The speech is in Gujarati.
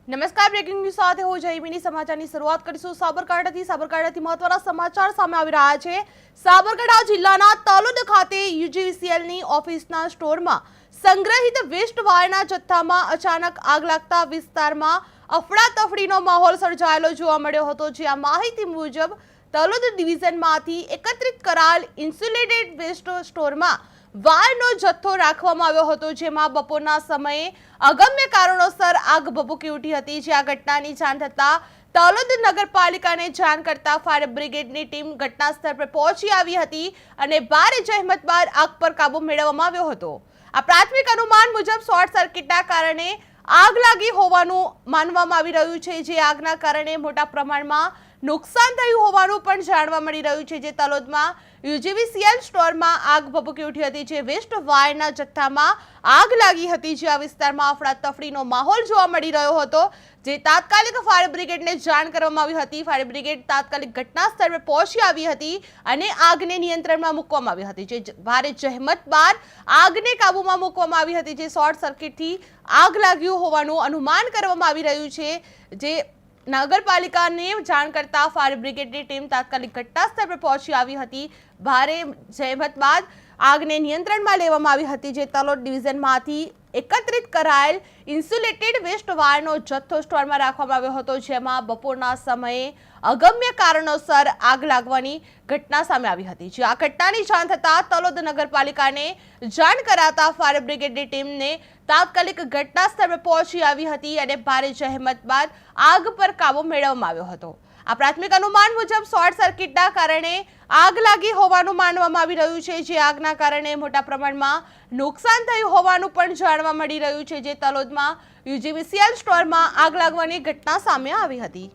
નમસ્કાર, બ્રેકિંગ ન્યૂઝ સાથે હું જયમીની સમાચારની શરૂઆત કરીશું સાબરકાંઠાથી મહત્વના સમાચાર સામે આવી રહ્યા છે। સાબરકાંઠા જિલ્લાના તલોદ ખાતે યુજીવીસીએલની ઓફિસના સ્ટોરમાં સંગ્રહિત વેસ્ટ વાયરના જથ્થામાં અચાનક આગ લાગતા વિસ્તારમાં અફડાતફડીનો માહોલ સર્જાયેલો જોવા મળ્યો હતો। જ્યાં માહિતી મુજબ તલોદ ડિવિઝનમાંથી એકત્રિત કરાયેલ ઇન્સ્યુલેટેડ વેસ્ટ સ્ટોરમાં વાયરનો જથ્થો રાખવામાં આવ્યો હતો, જેમાં બપોરના સમયે અગમ્ય કારણોસર આગ ભભૂકી ઉઠી હતી। જે આ ઘટનાની જાણ થતાં તલોદ નગરપાલિકાને જાણ કરતા ફાયર બ્રિગેડની ટીમ ઘટના સ્થળ પર પહોંચી આવી હતી અને ભારે જહેમત બાદ આગ પર કાબુ મેળવવામાં આવ્યો હતો। આ પ્રાથમિક અનુમાન મુજબ શોર્ટ સર્કિટના કારણે આગ લાગી હોવાનું માનવામાં આવી રહ્યું છે। જે આગના કારણે મોટા પ્રમાણમાં નુકસાન થયું હોવાનું પણ જાણવા મળી રહ્યું છે। જે તલોદમાં યુજીવીસીએલ સ્ટોરમાં આગ ભભૂકી ઉઠી હતી, જે વેસ્ટ વાયરના જથ્થામાં આગ લાગી હતી। જે આ વિસ્તારમાં અફડાતફડીનો માહોલ જોવા મળી રહ્યો હતો, જે તાત્કાલિક ફાયર બ્રિગેડને જાણ કરવામાં આવી હતી। ફાયર બ્રિગેડ તાત્કાલિક ઘટના સ્થળ પર પહોંચી આવી હતી અને આગને નિયંત્રણમાં મૂકવામાં આવી હતી। જે ભારે જહેમત બાદ આગને કાબૂમાં મૂકવામાં આવી હતી। જે શોર્ટ સર્કિટથી આગ લાગ્યું હોવાનું અનુમાન કરવામાં આવી રહ્યું છે। જે નગરપાલિકાને જાણ કરતા ફાયર બ્રિગેડની ટીમ તાત્કાલિક ઘટના સ્થળ પર પહોંચી આવી હતી। ભારે જહેમત બાદ આગને નિયંત્રણમાં લેવામાં આવી હતી। જે તલોદ ડિવિઝનમાંથી એકત્રિત કરાયેલ ઇન્સ્યુલેટેડ વેસ્ટ વાયરનો જથ્થો સ્ટોરમાં રાખવામાં આવ્યો હતો, જેમાં બપોરના સમયે અગમ્ય કારણોસર આગ લાગવાની ઘટના સામે આવી હતી। જે આ ઘટનાની જાણ થતાં તલોદ નગરપાલિકાને જાણ કરાતા ફાયર બ્રિગેડની ટીમને તાત્કાલિક ઘટના સ્થળ પર પહોંચી આવી હતી અને ભારે જહેમત બાદ આગ પર કાબુ મેળવવામાં આવ્યો હતો। આ પ્રાથમિક અનુમાન મુજબ શોર્ટ સર્કિટના કારણે આગ લાગી હોવાનું માનવામાં આવી રહ્યું છે। જે આગના કારણે મોટા પ્રમાણમાં નુકસાન થયું હોવાનું પણ જાણવા મળી રહ્યું છે। જે તલોદમાં યુજીવીસીએલ સ્ટોરમાં આગ લાગવાની ઘટના સામે આવી હતી।